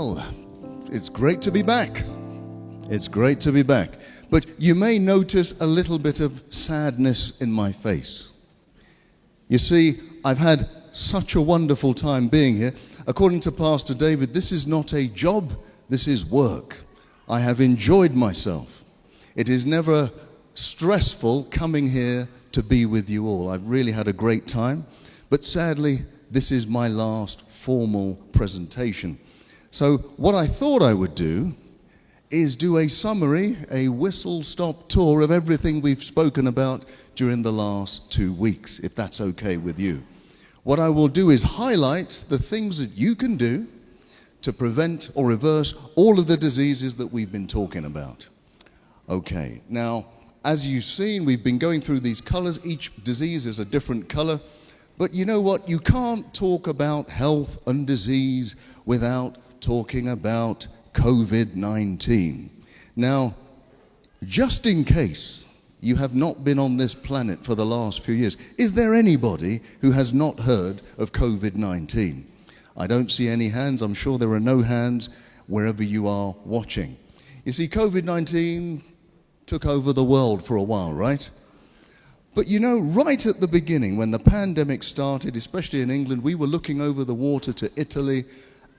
Well, it's great to be back. It's great to be back. But you may notice a little bit of sadness in my face. You see, I've had such a wonderful time being here. According to Pastor David, this is not a job, this is work. I have enjoyed myself. It is never stressful coming here to be with you all. I've really had a great time. But sadly, this is my last formal presentation. So what I thought I would do is do a summary, a whistle-stop tour of everything we've spoken about during the last 2 weeks, if that's okay with you. What I will do is highlight the things that you can do to prevent or reverse all of the diseases that we've been talking about. Okay, now, as you've seen, we've been going through these colors. Each disease is a different color. But you know what? You can't talk about health and disease without talking about COVID-19. Now, just in case you have not been on this planet for the last few years, is there anybody who has not heard of COVID-19? I don't see any hands. I'm sure there are no hands wherever you are watching. You see, COVID-19 took over the world for a while, right? But you know, right at the beginning, when the pandemic started, especially in England, we were looking over the water to Italy,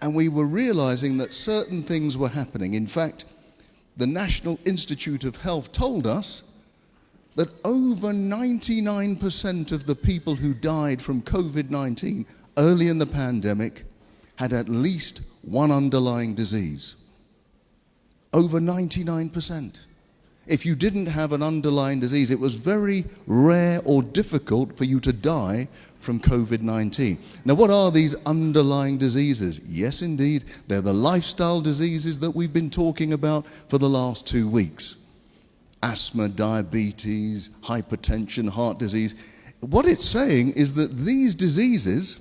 and we were realizing that certain things were happening. In fact, the National Institute of Health told us that over 99% of the people who died from COVID-19 early in the pandemic had at least one underlying disease. Over 99%. If you didn't have an underlying disease, it was very rare or difficult for you to die from COVID-19. Now, what are these underlying diseases? Yes, indeed, they're the lifestyle diseases that we've been talking about for the last 2 weeks. Asthma, diabetes, hypertension, heart disease. What it's saying is that these diseases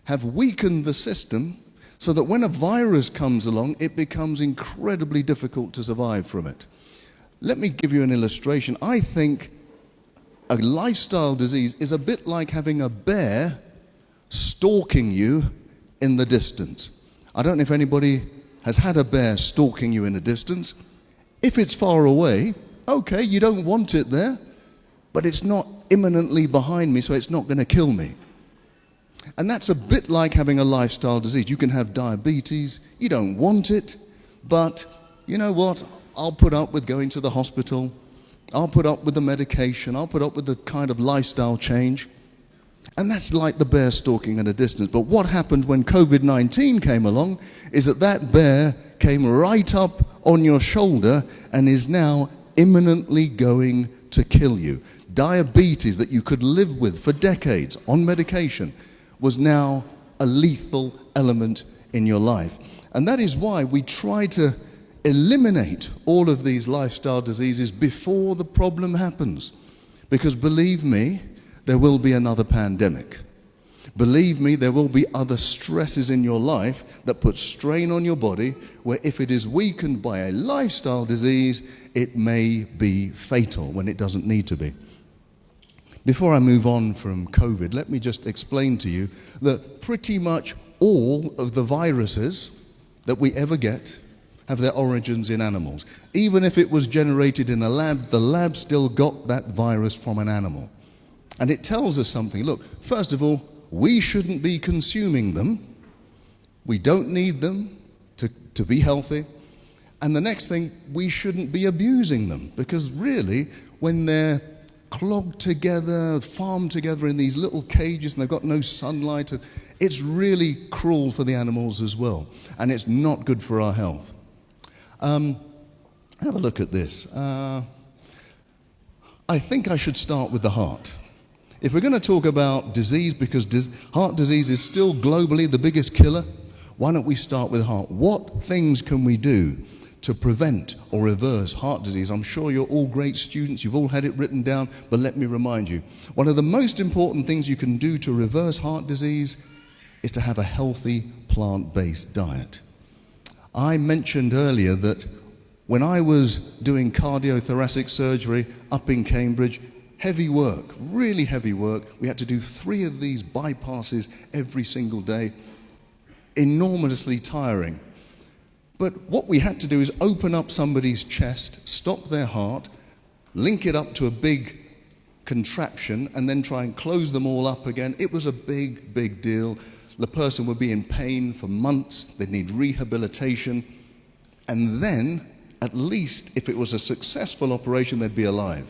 have weakened the system so that when a virus comes along, it becomes incredibly difficult to survive from it. Let me give you an illustration. I think a lifestyle disease is a bit like having a bear stalking you in the distance. I don't know if anybody has had a bear stalking you in the distance. If it's far away, okay, you don't want it there, but it's not imminently behind me, so it's not going to kill me. And that's a bit like having a lifestyle disease. You can have diabetes, you don't want it, but you know what? I'll put up with going to the hospital. I'll put up with the medication. I'll put up with the kind of lifestyle change. And that's like the bear stalking at a distance. But what happened when COVID-19 came along is that bear came right up on your shoulder and is now imminently going to kill you. Diabetes that you could live with for decades on medication was now a lethal element in your life. And that is why we try to eliminate all of these lifestyle diseases before the problem happens. Because believe me, there will be another pandemic. Believe me, there will be other stresses in your life that put strain on your body, where if it is weakened by a lifestyle disease, it may be fatal when it doesn't need to be. Before I move on from COVID, let me just explain to you that pretty much all of the viruses that we ever get have their origins in animals. Even if it was generated in a lab, the lab still got that virus from an animal. And it tells us something. Look, first of all, we shouldn't be consuming them. We don't need them to be healthy. And the next thing, we shouldn't be abusing them, because really, when they're clogged together, farmed together in these little cages and they've got no sunlight, it's really cruel for the animals as well. And it's not good for our health. Have a look at this. I think I should start with the heart. If we're going to talk about disease, because heart disease is still globally the biggest killer, why don't we start with heart? What things can we do to prevent or reverse heart disease? I'm sure you're all great students, you've all had it written down, but let me remind you. One of the most important things you can do to reverse heart disease is to have a healthy plant-based diet. I mentioned earlier that when I was doing cardiothoracic surgery up in Cambridge, heavy work, really heavy work. We had to do 3 of these bypasses every single day. Enormously tiring. But what we had to do is open up somebody's chest, stop their heart, link it up to a big contraption, and then try and close them all up again. It was a big, big deal. The person would be in pain for months. They'd need rehabilitation. And then, at least, if it was a successful operation, they'd be alive.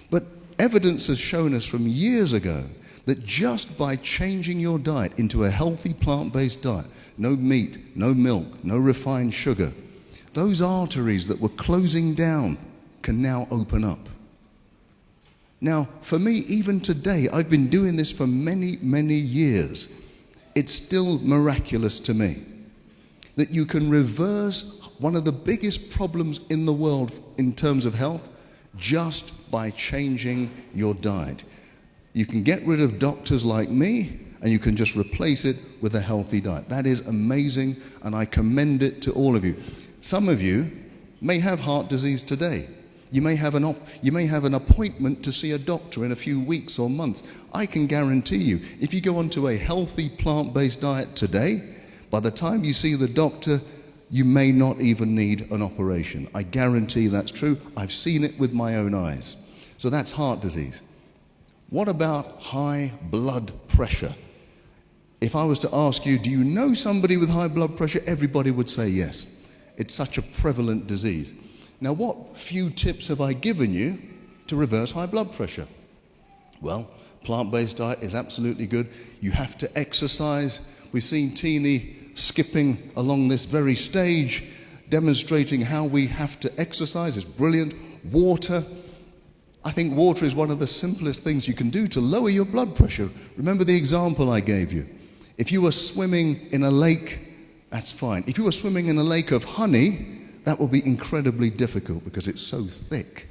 But evidence has shown us from years ago that just by changing your diet into a healthy plant-based diet, no meat, no milk, no refined sugar, those arteries that were closing down can now open up. Now, for me, even today, I've been doing this for many, many years. It's still miraculous to me that you can reverse one of the biggest problems in the world in terms of health just by changing your diet. You can get rid of doctors like me, and you can just replace it with a healthy diet. That is amazing, and I commend it to all of you. Some of you may have heart disease today. You may have an appointment to see a doctor in a few weeks or months. I can guarantee you, if you go onto a healthy plant-based diet today, by the time you see the doctor, you may not even need an operation. I guarantee that's true. I've seen it with my own eyes. So that's heart disease. What about high blood pressure? If I was to ask you, do you know somebody with high blood pressure? Everybody would say yes. It's such a prevalent disease. Now, what few tips have I given you to reverse high blood pressure? Well, plant-based diet is absolutely good. You have to exercise. We've seen Teeny skipping along this very stage, demonstrating how we have to exercise. It's brilliant. Water. I think water is one of the simplest things you can do to lower your blood pressure. Remember the example I gave you. If you were swimming in a lake, that's fine. If you were swimming in a lake of honey, that will be incredibly difficult because it's so thick.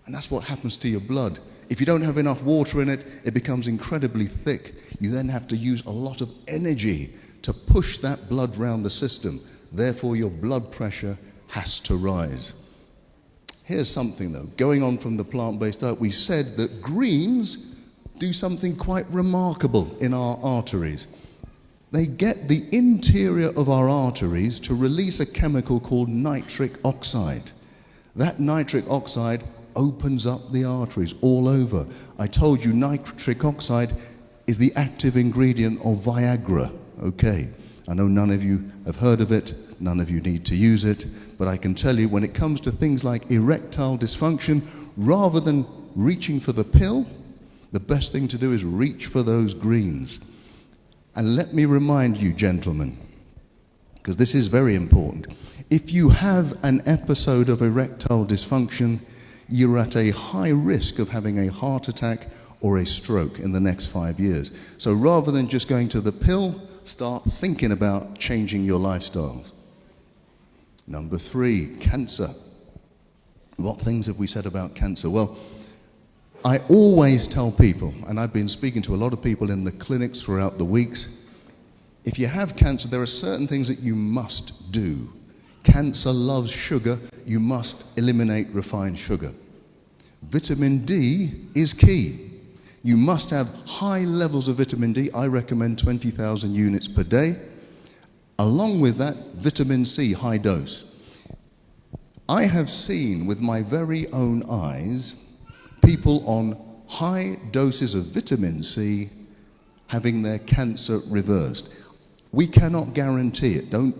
And that's what happens to your blood. If you don't have enough water in it, it becomes incredibly thick. You then have to use a lot of energy to push that blood round the system. Therefore, your blood pressure has to rise. Here's something though, going on from the plant-based diet, we said that greens do something quite remarkable in our arteries. They get the interior of our arteries to release a chemical called nitric oxide. That nitric oxide opens up the arteries all over. I told you nitric oxide is the active ingredient of Viagra. Okay, I know none of you have heard of it, none of you need to use it, but I can tell you when it comes to things like erectile dysfunction, rather than reaching for the pill, the best thing to do is reach for those greens. And let me remind you, gentlemen, because this is very important, if you have an episode of erectile dysfunction, you're at a high risk of having a heart attack or a stroke in the next 5 years. So rather than just going to the pill, start thinking about changing your lifestyles. Number 3, cancer. What things have we said about cancer? Well, I always tell people, and I've been speaking to a lot of people in the clinics throughout the weeks, if you have cancer, there are certain things that you must do. Cancer loves sugar. You must eliminate refined sugar. Vitamin D is key. You must have high levels of vitamin D. I recommend 20,000 units per day. Along with that, vitamin C, high dose. I have seen with my very own eyes people on high doses of vitamin C having their cancer reversed. We cannot guarantee it. Don't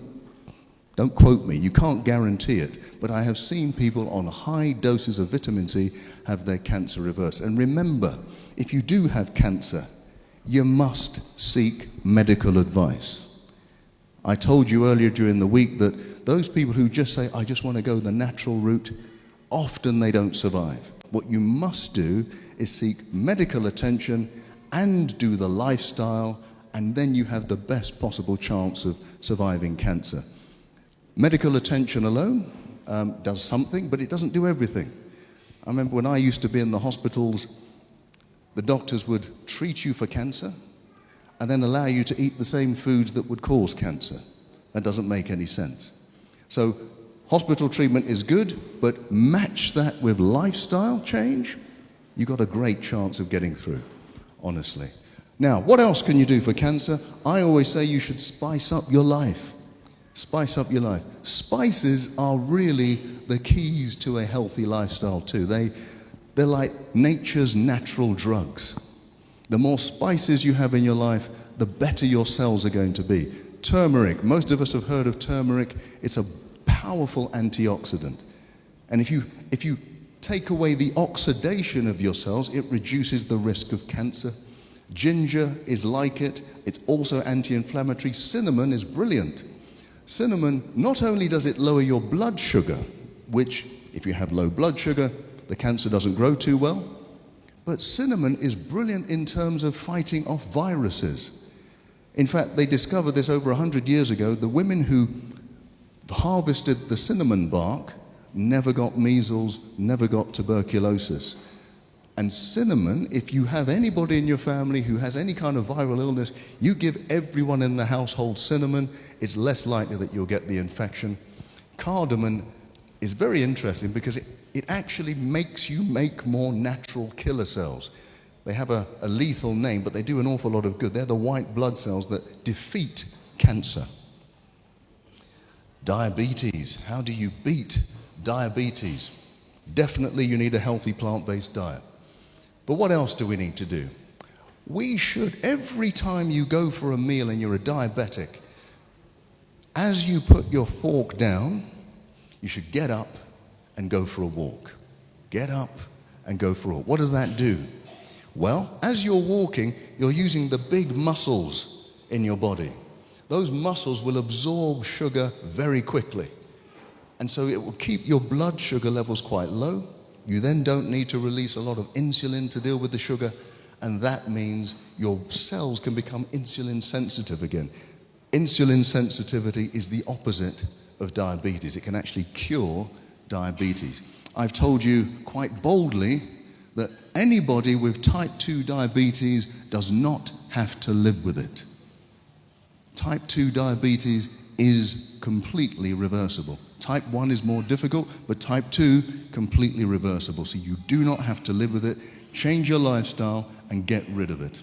quote me. You can't guarantee it. But I have seen people on high doses of vitamin C have their cancer reversed. And remember, if you do have cancer, you must seek medical advice. I told you earlier during the week that those people who just say, I just want to go the natural route, often they don't survive. What you must do is seek medical attention and do the lifestyle, and then you have the best possible chance of surviving cancer. Medical attention alone does something, but it doesn't do everything. I remember when I used to be in the hospitals, the doctors would treat you for cancer and then allow you to eat the same foods that would cause cancer. That doesn't make any sense. So hospital treatment is good, but match that with lifestyle change, you've got a great chance of getting through, honestly. Now, what else can you do for cancer? I always say you should spice up your life. Spice up your life. Spices are really the keys to a healthy lifestyle too. They're like nature's natural drugs. The more spices you have in your life, the better your cells are going to be. Turmeric, most of us have heard of turmeric. It's a powerful antioxidant. And if you take away the oxidation of your cells, it reduces the risk of cancer. Ginger is like it. It's also anti-inflammatory. Cinnamon is brilliant. Cinnamon, not only does it lower your blood sugar, which if you have low blood sugar, the cancer doesn't grow too well, but cinnamon is brilliant in terms of fighting off viruses. In fact, they discovered this over 100 years ago. The women who harvested the cinnamon bark never got measles, never got tuberculosis. And cinnamon, if you have anybody in your family who has any kind of viral illness, you give everyone in the household cinnamon, it's less likely that you'll get the infection. Cardamom is very interesting because it actually makes you make more natural killer cells. They have a lethal name, but they do an awful lot of good. They're the white blood cells that defeat cancer. Diabetes. How do you beat diabetes? Definitely you need a healthy plant-based diet. But what else do we need to do? We should, every time you go for a meal and you're a diabetic, as you put your fork down, you should get up and go for a walk. Get up and go for a walk. What does that do? Well, as you're walking, you're using the big muscles in your body. Those muscles will absorb sugar very quickly. And so it will keep your blood sugar levels quite low. You then don't need to release a lot of insulin to deal with the sugar, and that means your cells can become insulin sensitive again. Insulin sensitivity is the opposite of diabetes. It can actually cure diabetes. I've told you quite boldly that anybody with type 2 diabetes does not have to live with it. Type 2 diabetes is completely reversible. Type 1 is more difficult, but type 2, completely reversible. So you do not have to live with it. Change your lifestyle and get rid of it.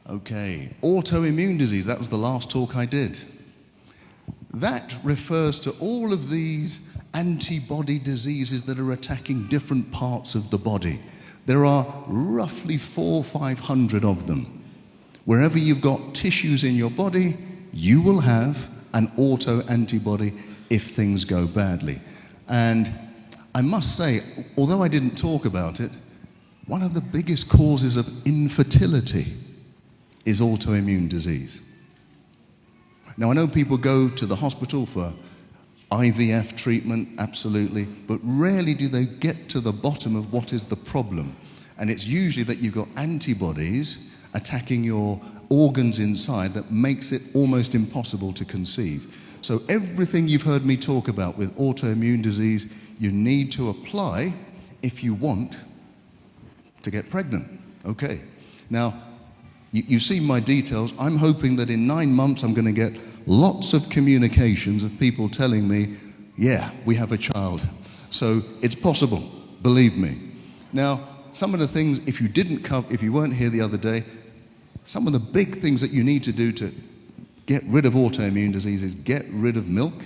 Okay, autoimmune disease, that was the last talk I did. That refers to all of these antibody diseases that are attacking different parts of the body. There are roughly 400 or 500 of them. Wherever you've got tissues in your body, you will have an auto-antibody if things go badly. And I must say, although I didn't talk about it, one of the biggest causes of infertility is autoimmune disease. Now, I know people go to the hospital for IVF treatment, absolutely, but rarely do they get to the bottom of what is the problem. And it's usually that you've got antibodies attacking your organs inside that makes it almost impossible to conceive. So everything you've heard me talk about with autoimmune disease, you need to apply if you want to get pregnant. Okay. Now, you've seen my details. I'm hoping that in 9 months I'm going to get lots of communications of people telling me, yeah, we have a child. So it's possible, believe me. Now, some of the things, if you weren't here the other day, some of the big things that you need to do to get rid of autoimmune disease is get rid of milk,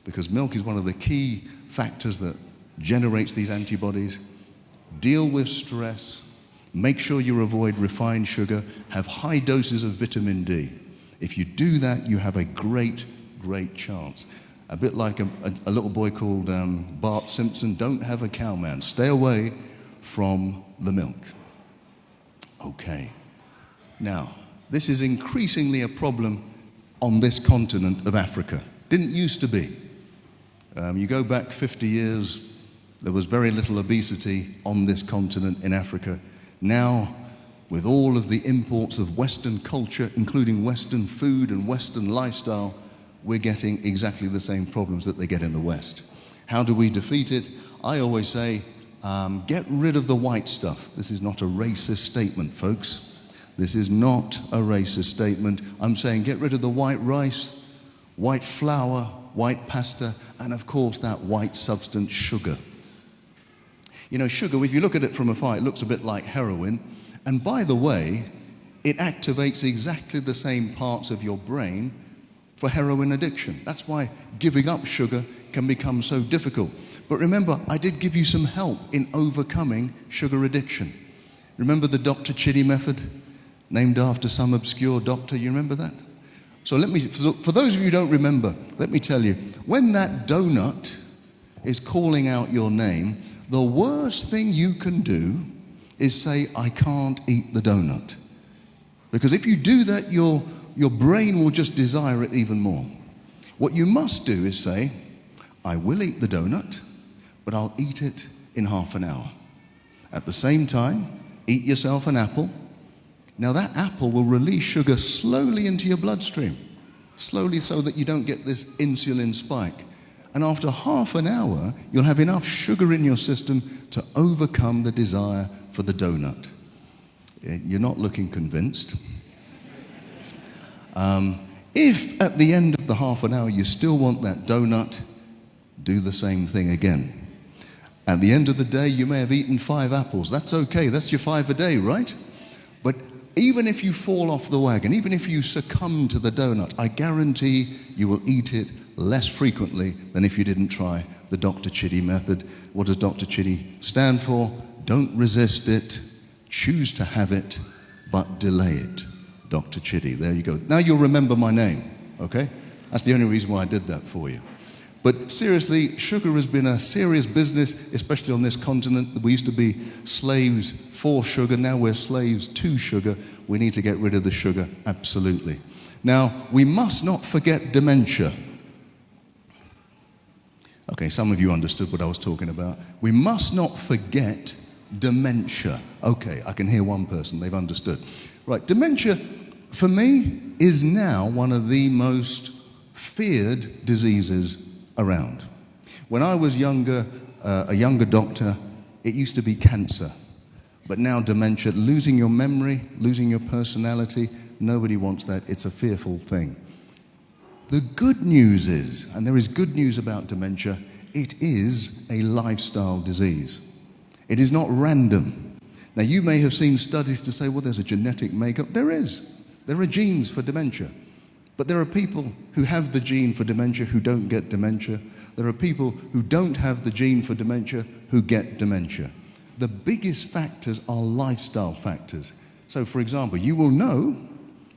because milk is one of the key factors that generates these antibodies. Deal with stress. Make sure you avoid refined sugar. Have high doses of vitamin D. If you do that, you have a great, great chance. A bit like a little boy called Bart Simpson, don't have a cow man. Stay away from the milk. Okay. Now, this is increasingly a problem on this continent of Africa. Didn't used to be. You go back 50 years, there was very little obesity on this continent in Africa. Now, with all of the imports of Western culture, including Western food and Western lifestyle, we're getting exactly the same problems that they get in the West. How do we defeat it? I always say, get rid of the white stuff. This is not a racist statement, folks. This is not a racist statement. I'm saying get rid of the white rice, white flour, white pasta, and of course that white substance, sugar. You know, sugar, if you look at it from afar, it looks a bit like heroin. And by the way, it activates exactly the same parts of your brain for heroin addiction. That's why giving up sugar can become so difficult. But remember, I did give you some help in overcoming sugar addiction. Remember the Dr. Chitty method, named after some obscure doctor? You remember that? So for those of you who don't remember, let me tell you, when that donut is calling out your name, the worst thing you can do is say, I can't eat the donut. Because if you do that, your brain will just desire it even more. What you must do is say, I will eat the donut, but I'll eat it in half an hour. At the same time, eat yourself an apple. Now that apple will release sugar slowly into your bloodstream, slowly so that you don't get this insulin spike. And after half an hour, you'll have enough sugar in your system to overcome the desire for the donut. You're not looking convinced. If at the end of the half an hour you still want that donut, do the same thing again. At the end of the day, you may have eaten 5 apples. That's okay. That's your 5 a day, right? But even if you fall off the wagon, even if you succumb to the donut, I guarantee you will eat it less frequently than if you didn't try the Dr. Chitty method. What does Dr. Chitty stand for? Don't resist it, choose to have it, but delay it. Dr. Chitty, there you go. Now you'll remember my name, okay? That's the only reason why I did that for you. But seriously, sugar has been a serious business, especially on this continent. We used to be slaves for sugar, now we're slaves to sugar. We need to get rid of the sugar, absolutely. Now, we must not forget dementia. Okay, some of you understood what I was talking about. We must not forget dementia. Okay, I can hear one person, they've understood. Right, dementia, for me, is now one of the most feared diseases around. When I was younger, a younger doctor, it used to be cancer. But now dementia, losing your memory, losing your personality, nobody wants that. It's a fearful thing. The good news is, and there is good news about dementia, it is a lifestyle disease. It is not random. Now you may have seen studies to say, well, there's a genetic makeup. There is. There are genes for dementia. But there are people who have the gene for dementia who don't get dementia. There are people who don't have the gene for dementia who get dementia. The biggest factors are lifestyle factors. So for example, you will know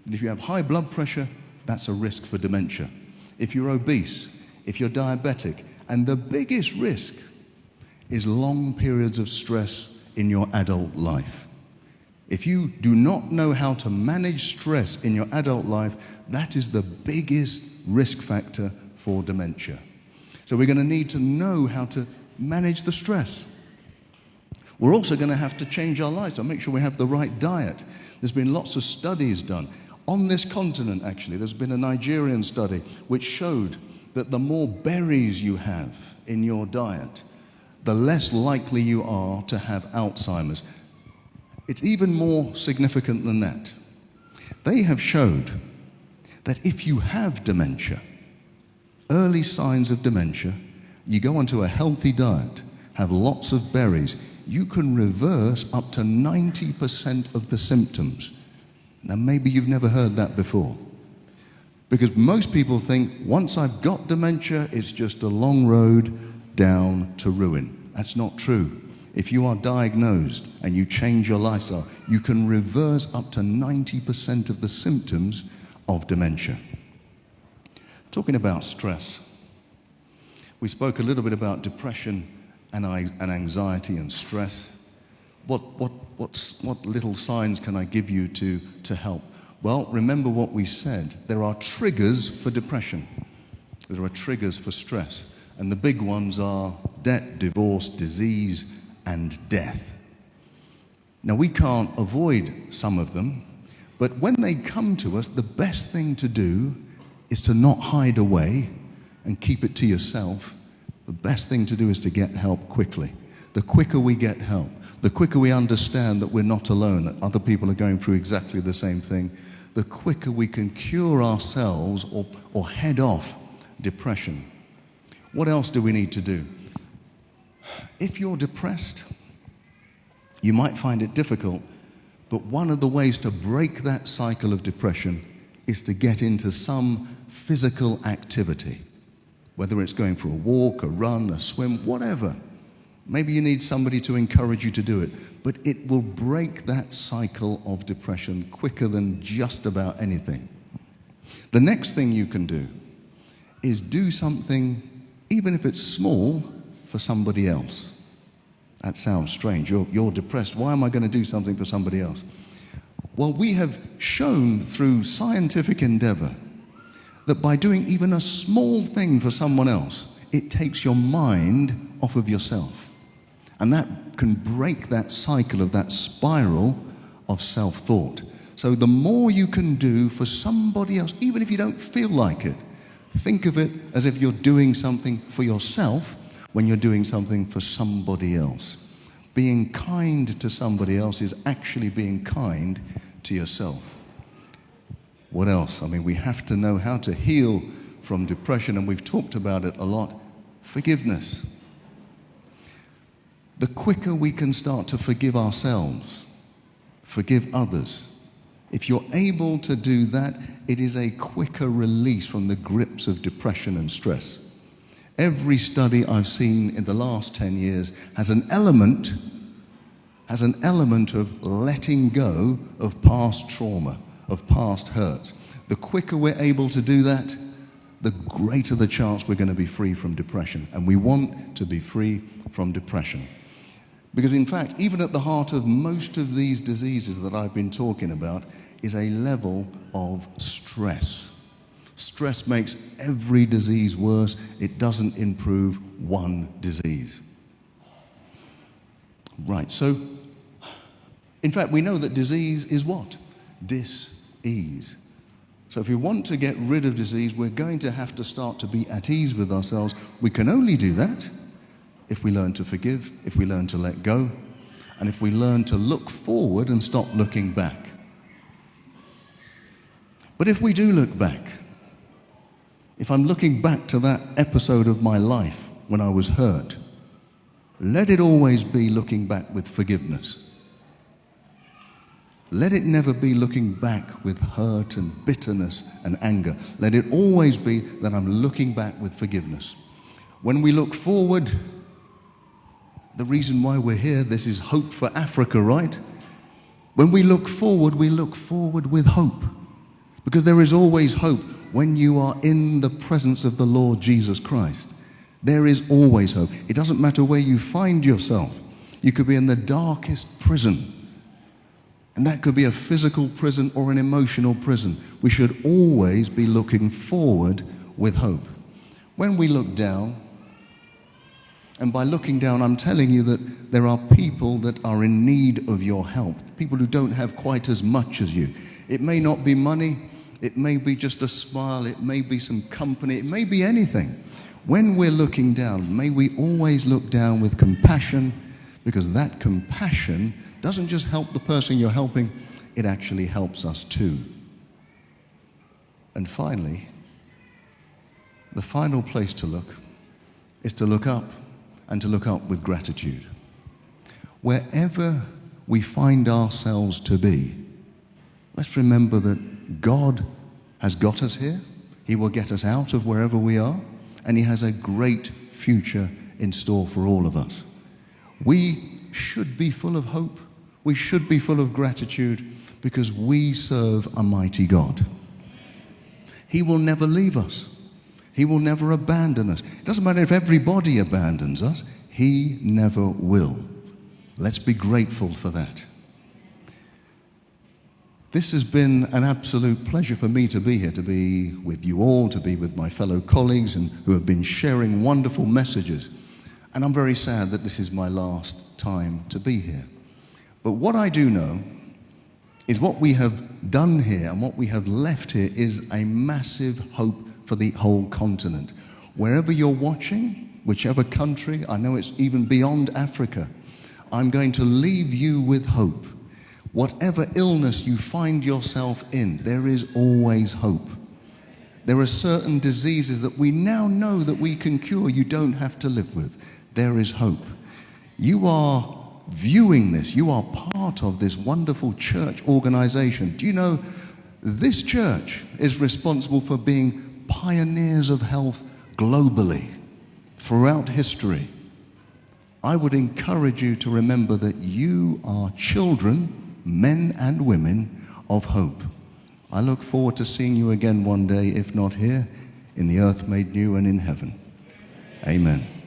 that if you have high blood pressure, that's a risk for dementia. If you're obese, if you're diabetic, and the biggest risk is long periods of stress in your adult life. If you do not know how to manage stress in your adult life, that is the biggest risk factor for dementia. So we're going to need to know how to manage the stress. We're also going to have to change our lives, so make sure we have the right diet. There's been lots of studies done. On this continent, actually, there's been a Nigerian study which showed that the more berries you have in your diet, the less likely you are to have Alzheimer's. It's even more significant than that. They have showed that if you have dementia, early signs of dementia, you go onto a healthy diet, have lots of berries, you can reverse up to 90% of the symptoms. Now maybe you've never heard that before. Because most people think, once I've got dementia, it's just a long road down to ruin. That's not true. If you are diagnosed and you change your lifestyle, you can reverse up to 90% of the symptoms of dementia. Talking about stress, we spoke a little bit about depression and anxiety and stress. What little signs can I give you to help? Well, remember what we said. There are triggers for depression. There are triggers for stress. And the big ones are debt, divorce, disease, and death. Now, we can't avoid some of them, but when they come to us, the best thing to do is to not hide away and keep it to yourself. The best thing to do is to get help quickly. The quicker we get help, the quicker we understand that we're not alone, that other people are going through exactly the same thing, the quicker we can cure ourselves or head off depression. What else do we need to do? If you're depressed, you might find it difficult, but one of the ways to break that cycle of depression is to get into some physical activity, whether it's going for a walk, a run, a swim, whatever. Maybe you need somebody to encourage you to do it, but it will break that cycle of depression quicker than just about anything. The next thing you can do is do something, even if it's small, for somebody else. That sounds strange. You're depressed. Why am I going to do something for somebody else? Well, we have shown through scientific endeavor that by doing even a small thing for someone else, it takes your mind off of yourself. And that can break that cycle of that spiral of self-thought. So the more you can do for somebody else, even if you don't feel like it, think of it as if you're doing something for yourself when you're doing something for somebody else. Being kind to somebody else is actually being kind to yourself. What else? I mean, we have to know how to heal from depression, and we've talked about it a lot. Forgiveness. The quicker we can start to forgive ourselves, forgive others, if you're able to do that, it is a quicker release from the grips of depression and stress. Every study I've seen in the last 10 years has an element of letting go of past trauma, of past hurt. The quicker we're able to do that, the greater the chance we're going to be free from depression. And we want to be free from depression. Because in fact, even at the heart of most of these diseases that I've been talking about is a level of stress. Stress makes every disease worse. It doesn't improve one disease. Right, so in fact, we know that disease is what? Dis-ease. So if we want to get rid of disease, we're going to have to start to be at ease with ourselves. We can only do that if we learn to forgive, if we learn to let go, and if we learn to look forward and stop looking back. But if we do look back, if I'm looking back to that episode of my life when I was hurt, let it always be looking back with forgiveness. Let it never be looking back with hurt and bitterness and anger. Let it always be that I'm looking back with forgiveness. When we look forward, the reason why we're here, this is Hope for Africa, right? When we look forward with hope. Because there is always hope when you are in the presence of the Lord Jesus Christ. There is always hope. It doesn't matter where you find yourself. You could be in the darkest prison. And that could be a physical prison or an emotional prison. We should always be looking forward with hope. When we look down, and by looking down, I'm telling you that there are people that are in need of your help, people who don't have quite as much as you. It may not be money, it may be just a smile, it may be some company, it may be anything. When we're looking down, may we always look down with compassion, because that compassion doesn't just help the person you're helping, it actually helps us too. And finally, the final place to look is to look up, and to look up with gratitude. Wherever we find ourselves to be, let's remember that God has got us here. He will get us out of wherever we are, and He has a great future in store for all of us. We should be full of hope. We should be full of gratitude, because we serve a mighty God. He will never leave us. He will never abandon us. It doesn't matter if everybody abandons us. He never will. Let's be grateful for that. This has been an absolute pleasure for me to be here, to be with you all, to be with my fellow colleagues and who have been sharing wonderful messages. And I'm very sad that this is my last time to be here. But what I do know is what we have done here and what we have left here is a massive hope for the whole continent. Wherever you're watching, whichever country, I know it's even beyond Africa, I'm going to leave you with hope. Whatever illness you find yourself in, there is always hope. There are certain diseases that we now know that we can cure, you don't have to live with. There is hope. You are viewing this, you are part of this wonderful church organization. Do you know this church is responsible for being pioneers of health globally throughout history. I would encourage you to remember that you are children, men and women, of hope. I look forward to seeing you again one day, if not here, in the earth made new and in heaven. Amen.